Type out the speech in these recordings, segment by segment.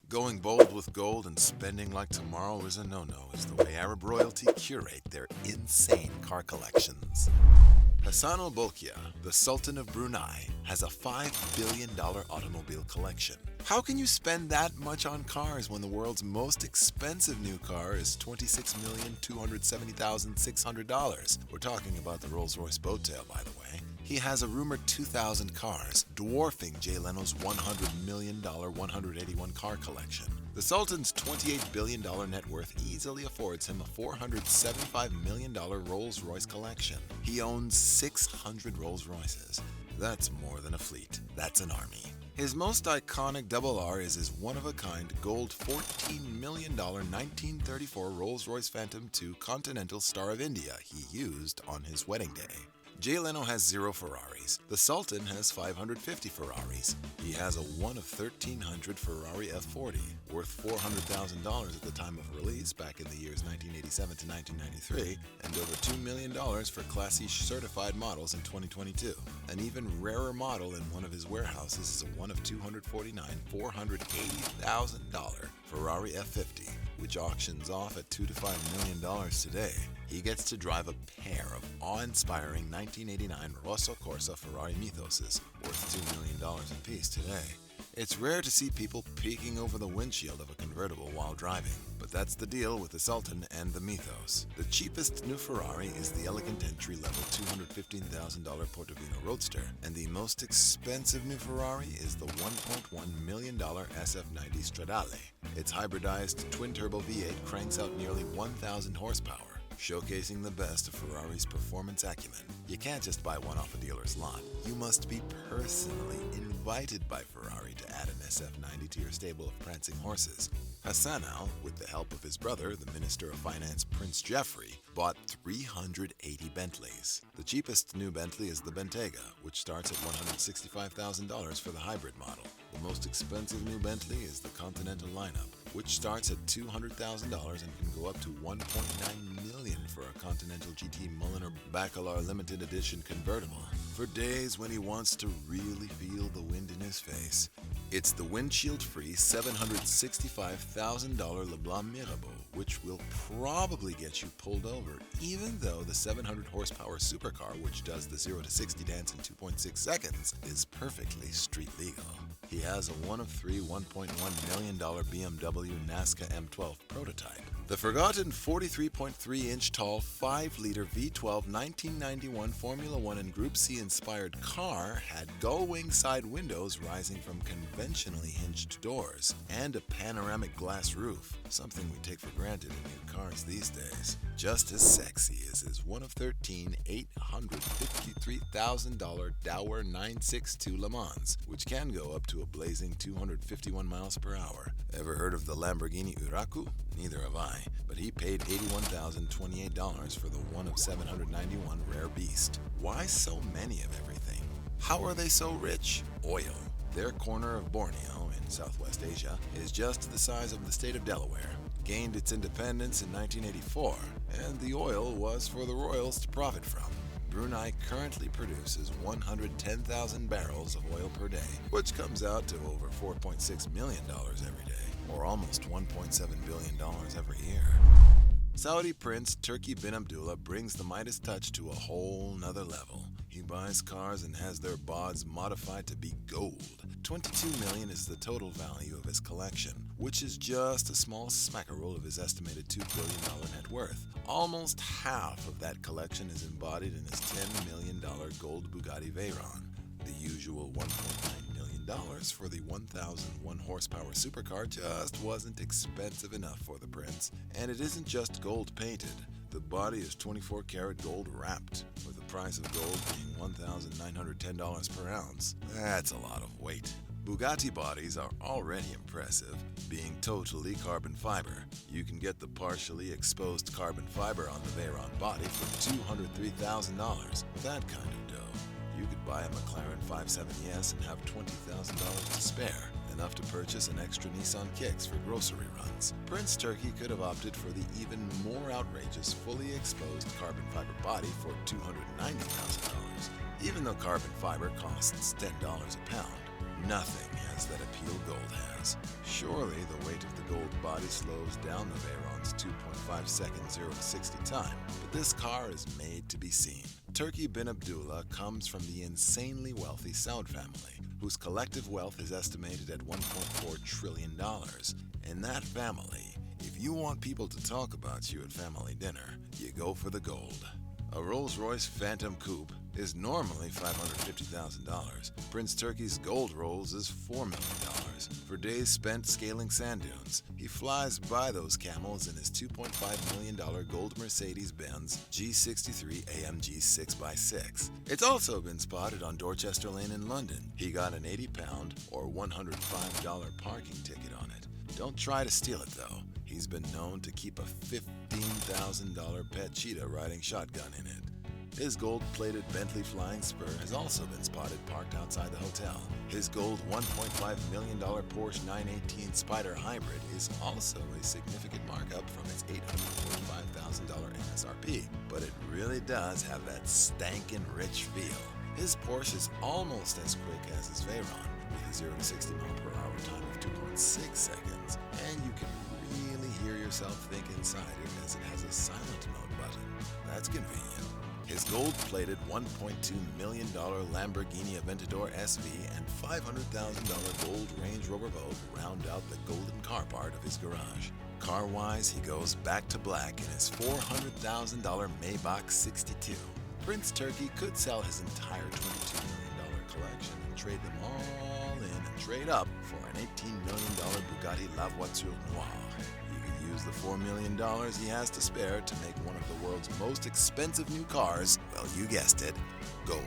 Going bold with gold and spending like tomorrow is a no-no, is the way Arab royalty curate their insane car collections. Hassanal Bolkiah, the Sultan of Brunei, has a $5 billion automobile collection. How can you spend that much on cars when the world's most expensive new car is $26,270,600? We're talking about the Rolls-Royce boat tail, by the way. He has a rumored 2,000 cars, dwarfing Jay Leno's $100 million 181 car collection. The Sultan's $28 billion net worth easily affords him a $475 million Rolls-Royce collection. He owns 600 Rolls-Royces. That's more than a fleet. That's an army. His most iconic double R is his one-of-a-kind gold $14 million 1934 Rolls-Royce Phantom II Continental Star of India he used on his wedding day. Jay Leno has 0 Ferraris. The Sultan has 550 Ferraris. He has a 1 of 1,300 Ferrari F40, worth $400,000 at the time of release back in the years 1987 to 1993, and over $2 million for Class E certified models in 2022. An even rarer model in one of his warehouses is a 1 of 249 $480,000 Ferrari F50, which auctions off at $2 to $5 million today. He gets to drive a pair of awe-inspiring 1989 Rosso Corsa Ferrari Mythoses, worth $2 million apiece today. It's rare to see people peeking over the windshield of a convertible while driving, but that's the deal with the Sultan and the Mythos. The cheapest new Ferrari is the elegant entry-level $215,000 Portofino Roadster, and the most expensive new Ferrari is the $1.1 million SF90 Stradale. Its hybridized twin-turbo V8 cranks out nearly 1,000 horsepower, showcasing the best of Ferrari's performance acumen. You can't just buy one off a dealer's lot. You must be personally invited by Ferrari to add an SF90 to your stable of prancing horses. Hassanal, with the help of his brother, the Minister of Finance Prince Geoffrey, bought 380 Bentleys. The cheapest new Bentley is the Bentayga, which starts at $165,000 for the hybrid model. The most expensive new Bentley is the Continental lineup, which starts at $200,000 and can go up to $1.9 million for a Continental GT Mulliner Bacalar limited edition convertible. For days when he wants to really feel the wind in his face, it's the windshield-free $765,000 Leblanc Mirabeau, which will probably get you pulled over, even though the 700 horsepower supercar, which does the 0 to 60 dance in 2.6 seconds, is perfectly street legal. He has a 1 of 3 $1.1 million BMW Nazca M12 prototype. The forgotten 43.3-inch tall 5-liter V12 1991 Formula One and Group C inspired car had gull-wing side windows rising from conventionally hinged doors and a panoramic glass roof, something we take for granted in new cars these days. Just as sexy is his 1 of 13 $853,000 Dower 962 Le Mans, which can go up to a blazing 251 miles per hour. Ever heard of the Lamborghini Huracan? Neither have I, but he paid $81,028 for the 1 of 791 Rare Beast. Why so many of everything? How are they so rich? Oil. Their corner of Borneo, in Southwest Asia, is just the size of the state of Delaware. Gained its independence in 1984, and the oil was for the royals to profit from. Brunei currently produces 110,000 barrels of oil per day, which comes out to over $4.6 million every day, or almost $1.7 billion every year. Saudi Prince Turki bin Abdullah brings the Midas touch to a whole nother level. He buys cars and has their bods modified to be gold. $22 million is the total value of his collection, which is just a small smackerel of his estimated $2 billion net worth. Almost half of that collection is embodied in his $10 million gold Bugatti Veyron. The usual $1.9 million for the 1,001 horsepower supercar just wasn't expensive enough for the prince, and it isn't just gold painted. The body is 24 karat gold wrapped, with the price of gold being $1,910 per ounce. That's a lot of weight. Bugatti bodies are already impressive, being totally carbon fiber. You can get the partially exposed carbon fiber on the Veyron body for $203,000. With that kind of dough, you could buy a McLaren 570S and have $20,000 to spare, enough to purchase an extra Nissan Kicks for grocery runs. Prince Turki could have opted for the even more outrageous fully exposed carbon fiber body for $290,000, even though carbon fiber costs $10 a pound. Nothing has that appeal gold has. Surely the weight of the gold body slows down the Veyron's 2.5 second 0 to 60 time, but this car is made to be seen. Turki bin Abdullah comes from the insanely wealthy Saud family, whose collective wealth is estimated at $1.4 trillion. In that family, if you want people to talk about you at family dinner, you go for the gold. A Rolls-Royce Phantom Coupe is normally $550,000. Prince Turki's gold Rolls is $4 million. For days spent scaling sand dunes, he flies by those camels in his $2.5 million gold Mercedes-Benz G63 AMG 6x6. It's also been spotted on Dorchester Lane in London. He got an £80 or $105 parking ticket on it. Don't try to steal it though. He's been known to keep a $15,000 pet cheetah riding shotgun in it. His gold-plated Bentley Flying Spur has also been spotted parked outside the hotel. His gold $1.5 million Porsche 918 Spyder Hybrid is also a significant markup from its $845,000 MSRP, but it really does have that stankin' rich feel. His Porsche is almost as quick as his Veyron, with a 0 to 60 mph time of 2.6 seconds, and you can really hear yourself think inside it as it has a silent mode button. That's convenient. His gold-plated $1.2 million Lamborghini Aventador SV and $500,000 gold Range Rover Vogue round out the golden car part of his garage. Car-wise, he goes back to black in his $400,000 Maybach 62. Prince Turki could sell his entire $22 million collection and trade them all in and trade up for an $18 million Bugatti La Voiture Noire. Use the $4 million he has to spare to make one of the world's most expensive new cars, well, you guessed it, gold.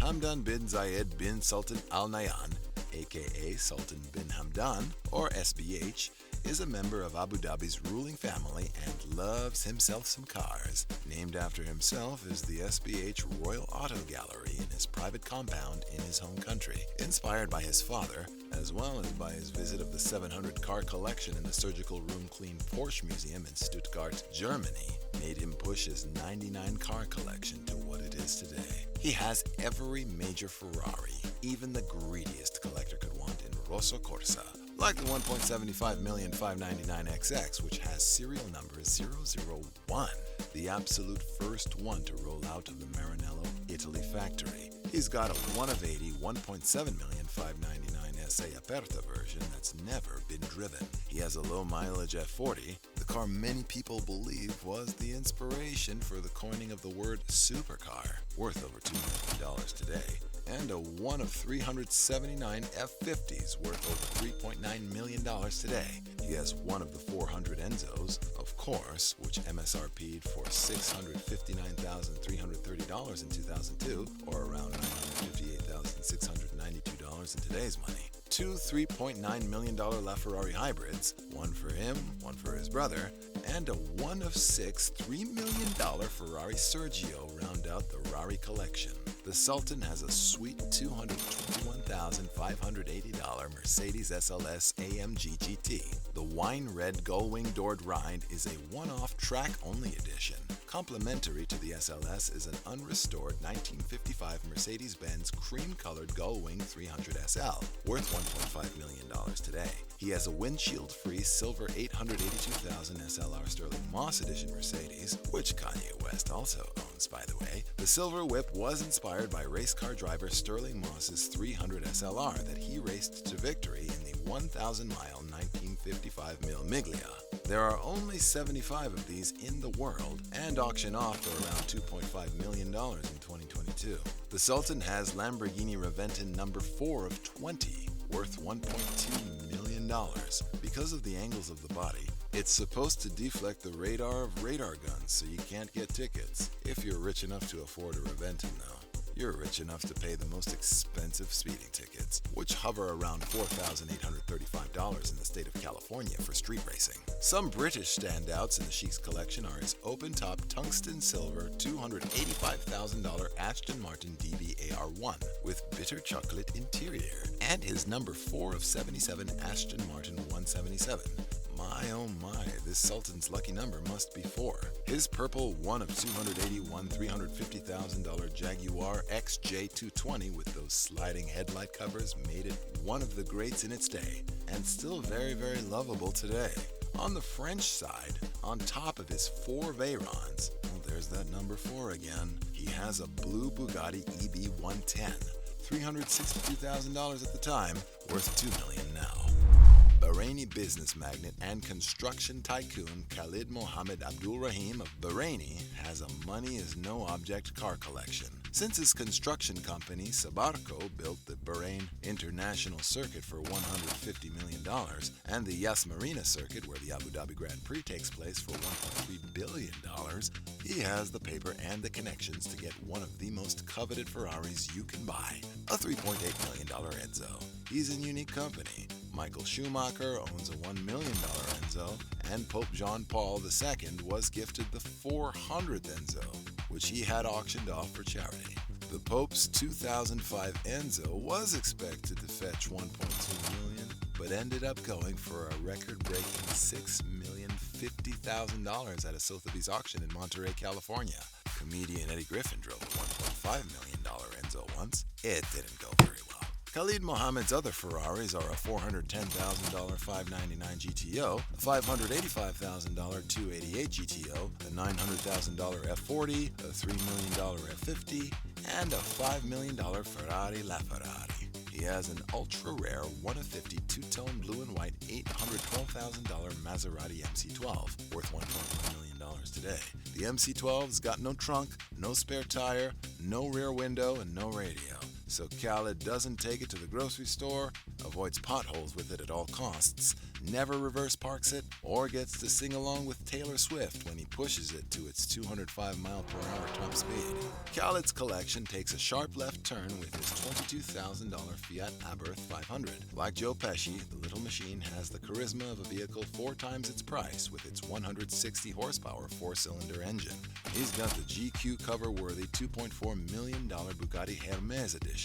Hamdan bin Zayed bin Sultan Al Nahyan, aka Sultan bin Hamdan, or SBH, is a member of Abu Dhabi's ruling family and loves himself some cars. Named after himself is the SBH Royal Auto Gallery in his private compound in his home country, inspired by his father, as well as by his visit of the 700 car collection in the Surgical Room Clean Porsche Museum in Stuttgart, Germany, made him push his 99 car collection to what it is today. He has every major Ferrari, even the greediest collector could want in Rosso Corsa, like the 1.75 million 599XX, which has serial number 001, the absolute first one to roll out of the Maranello, Italy factory. He's got a 1 of 80 1.7 million 599 SA Aperta version that's never been driven. He has a low mileage F40, the car many people believe was the inspiration for the coining of the word supercar, worth over $2 million today, and a 1 of 379 F50s worth over $3.9 million today. He has one of the 400 Enzos, of course, which MSRP'd for $659,330 in 2002, or around $958,692 in today's money. Two $3.9 million LaFerrari hybrids, one for him, one for his brother, and a 1 of 6 $3 million Ferrari Sergio round out the Rari collection. The Sultan has a sweet $221,580 Mercedes SLS AMG GT. The wine red gull-wing doored rind is a one-off track-only edition. Complementary to the SLS is an unrestored 1955 Mercedes-Benz cream-colored gull-wing 300 SL, worth $1.5 million today. He has a windshield-free silver 882,000 SLR Sterling Moss Edition Mercedes, which Kanye West also owns, by the way. The silver whip was inspired by race car driver Sterling Moss's 300 SLR that he raced to victory in the 1,000-mile 1955 Mille Miglia. There are only 75 of these in the world and auction off for around $2.5 million in 2022. The Sultan has Lamborghini Reventon number 4 of 20, worth $1.2 million. Because of the angles of the body, it's supposed to deflect the radar of radar guns so you can't get tickets. If you're rich enough to afford a Reventon though. You're rich enough to pay the most expensive speeding tickets, which hover around $4,835 in the state of California for street racing. Some British standouts in the Sheikh's collection are his open-top tungsten silver $285,000 Aston Martin DB AR1 with bitter chocolate interior, and his number 4 of 77 Aston Martin 177. oh my, this Sultan's lucky number must be 4. His purple 1 of 281 $350,000 Jaguar XJ220 with those sliding headlight covers made it one of the greats in its day, and still very, very lovable today. On the French side, on top of his 4 Veyrons, well, there's that number 4 again, he has a blue Bugatti EB110, $362,000 at the time, worth $2 million now. Bahraini business magnate and construction tycoon Khalid Mohammed AbdulRahim of Bahraini has a money-is-no-object car collection. Since his construction company, Sabarco, built the Bahrain International Circuit for $150 million and the Yas Marina Circuit, where the Abu Dhabi Grand Prix takes place, for $1.3 billion, he has the paper and the connections to get one of the most coveted Ferraris you can buy, a $3.8 million Enzo. He's in unique company. Michael Schumacher owns a $1 million Enzo, and Pope John Paul II was gifted the 400th Enzo, which he had auctioned off for charity. The Pope's 2005 Enzo was expected to fetch $1.2 million, but ended up going for a record-breaking $6,050,000 at a Sotheby's auction in Monterey, California. Comedian Eddie Griffin drove a $1.5 million Enzo once. It didn't go very well. Khalid Mohammed's other Ferraris are a $410,000 599 GTO, a $585,000 288 GTO, a $900,000 F40, a $3 million F50, and a $5 million Ferrari LaFerrari. He has an ultra-rare 1 of 50 two-tone blue and white $812,000 Maserati MC12, worth $1.1 million today. The MC12's got no trunk, no spare tire, no rear window, and no radio. So Khalid doesn't take it to the grocery store, avoids potholes with it at all costs, never reverse parks it, or gets to sing along with Taylor Swift when he pushes it to its 205-mile-per-hour top speed. Khalid's collection takes a sharp left turn with his $22,000 Fiat Abarth 500. Like Joe Pesci, the little machine has the charisma of a vehicle 4 times its price with its 160-horsepower 4-cylinder engine. He's got the GQ cover-worthy $2.4 million Bugatti Hermes edition.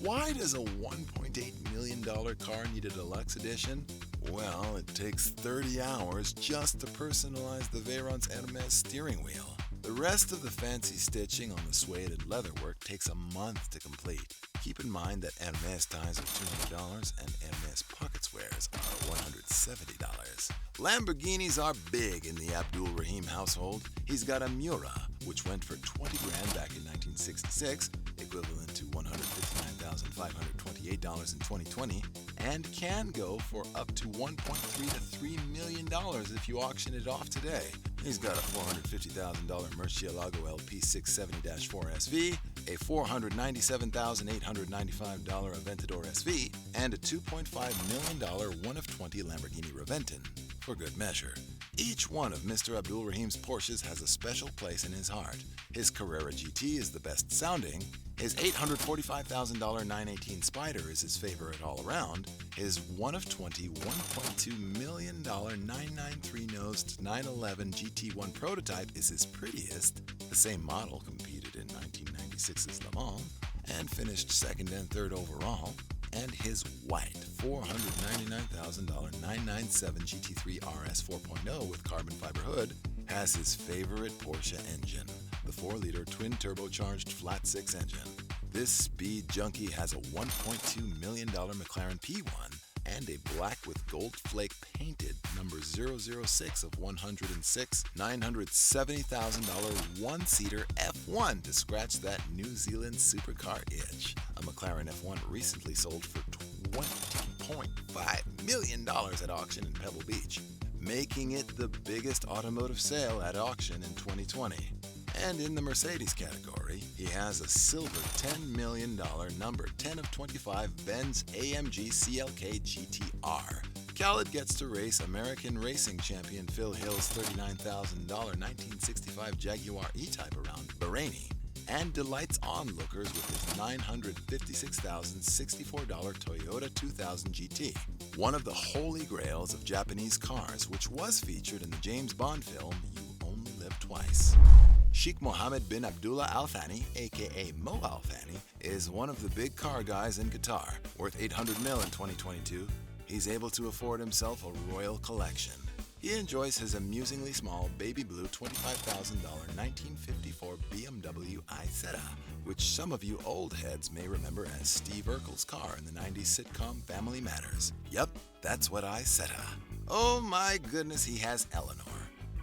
Why does a $1.8 million car need a deluxe edition? Well, it takes 30 hours just to personalize the Veyron's Hermes steering wheel. The rest of the fancy stitching on the suede and leatherwork takes a month to complete. Keep in mind that Hermes ties are $200 and Hermes pocket squares are $170. Lamborghinis are big in the AbdulRahim household. He's got a Miura, which went for $20 grand back in 1966, equivalent to $159,528 in 2020, and can go for up to $1.3 to $3 million if you auction it off today. He's got a $450,000 Murcielago LP 670-4 SV, a $497,895 Aventador SV, and a $2.5 million 1 of 20 Lamborghini Reventon, for good measure. Each one of Mr. AbdulRahim's Porsches has a special place in his heart. His Carrera GT is the best sounding. His $845,000 918 Spider is his favorite all around. His 1 of 20 $1.2 million 993 nosed 911 GT1 prototype is his prettiest. The same model competed in 1996's Le Mans and finished second and third overall. And his white $499,000 997 GT3 RS 4.0 with carbon fiber hood has his favorite Porsche engine, the 4-liter twin-turbocharged flat-6 engine. This speed junkie has a $1.2 million McLaren P1 and a black with gold flake painted number 006 of 106 $970,000 one-seater F1 to scratch that New Zealand supercar itch. A McLaren F1 recently sold for $20.5 million at auction in Pebble Beach, making it the biggest automotive sale at auction in 2020. And in the Mercedes category, he has a silver $10 million number 10 of 25 Benz AMG CLK GTR. Khalid gets to race American racing champion Phil Hill's $39,000 1965 Jaguar E-Type around Bahraini, and delights onlookers with his $956,064 Toyota 2000 GT, one of the holy grails of Japanese cars, which was featured in the James Bond film You Only Live Twice. Sheikh Mohammed bin Abdullah Al-Thani, aka Mo Al-Thani, is one of the big car guys in Qatar, worth $800 million in 2022. he's able to afford himself a royal collection. He enjoys his amusingly small baby blue $25,000 1954 BMW Isetta, which some of you old heads may remember as Steve Urkel's car in the 90s sitcom Family Matters. Yup, that's what Isetta. Oh my goodness, he has Eleanor,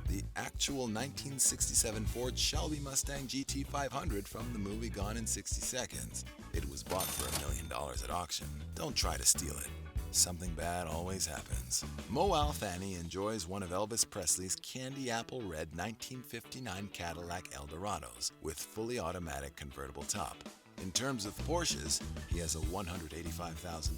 the actual 1967 Ford Shelby Mustang GT 500 from the movie Gone in 60 Seconds. It was bought for $1 million at auction. Don't try to steal it. Something bad always happens. Al-Thani enjoys one of Elvis Presley's candy apple red 1959 Cadillac Eldorados with fully automatic convertible top. In terms of Porsches, he has a $185,000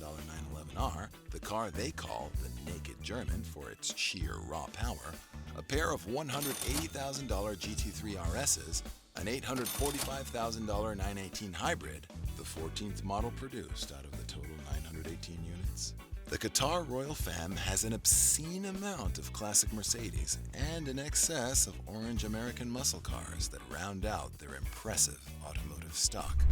911R, the car they call the Naked German for its sheer raw power, a pair of $180,000 GT3 RSs, an $845,000 918 Hybrid, the 14th model produced out of the total 918 units. The Qatar royal fam has an obscene amount of classic Mercedes and an excess of orange American muscle cars that round out their impressive automotive stock.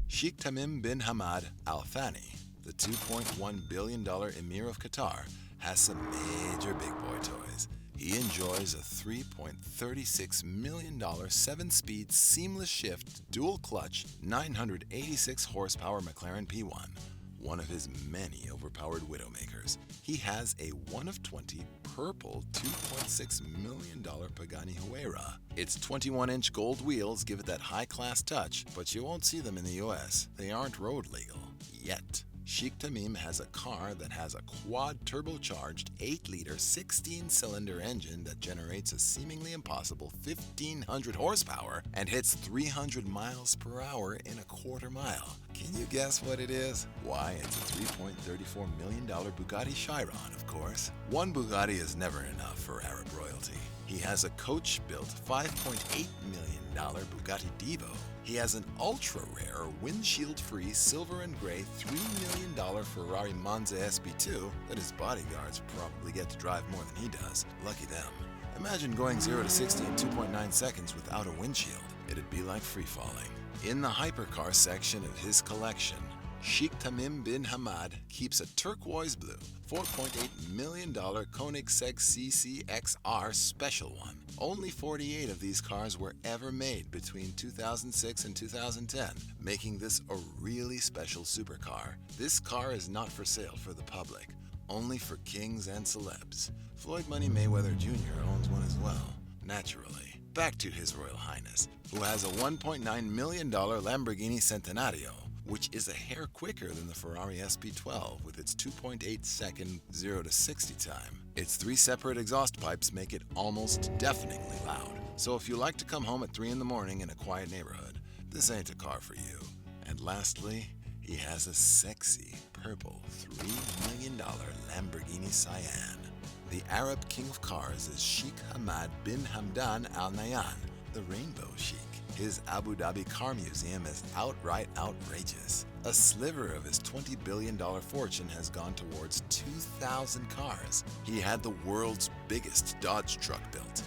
Sheikh Tamim bin Hamad Al-Thani, the $2.1 billion Emir of Qatar, has some major big boy toys. He enjoys a $3.36 million 7-speed seamless shift dual clutch 986 horsepower McLaren P1, one of his many overpowered widowmakers. He has a 1 of 20 purple $2.6 million Pagani Huayra. Its 21-inch gold wheels give it that high-class touch, but you won't see them in the US. They aren't road legal. Yet. Sheikh Tamim has a car that has a quad turbocharged 8-liter 16-cylinder engine that generates a seemingly impossible 1,500 horsepower and hits 300 miles per hour in a quarter mile. Can you guess what it is? Why, it's a $3.34 million Bugatti Chiron, of course. One Bugatti is never enough for Arab royalty. He has a coach-built $5.8 million Bugatti Divo. He has an ultra-rare, windshield-free, silver and gray $3 million Ferrari Monza SP2 that his bodyguards probably get to drive more than he does. Lucky them. Imagine going 0 to 60 in 2.9 seconds without a windshield. It'd be like free-falling. In the hypercar section of his collection, Sheikh Tamim bin Hamad keeps a turquoise blue $4.8 million Koenigsegg CCXR Special One. Only 48 of these cars were ever made between 2006 and 2010, making this a really special supercar. This car is not for sale for the public, only for kings and celebs. Floyd Money Mayweather Jr. owns one as well, naturally. Back to His Royal Highness, who has a $1.9 million Lamborghini Centenario, which is a hair quicker than the Ferrari SP12 with its 2.8-second 0 to 60 time. Its 3 separate exhaust pipes make it almost deafeningly loud. So if you like to come home at 3 in the morning in a quiet neighborhood, this ain't a car for you. And lastly, he has a sexy purple $3 million Lamborghini Cyan. The Arab king of cars is Sheikh Hamad bin Hamdan Al Nahyan, the Rainbow Sheikh. His Abu Dhabi car museum is outright outrageous. A sliver of his $20 billion fortune has gone towards 2,000 cars. He had the world's biggest Dodge truck built.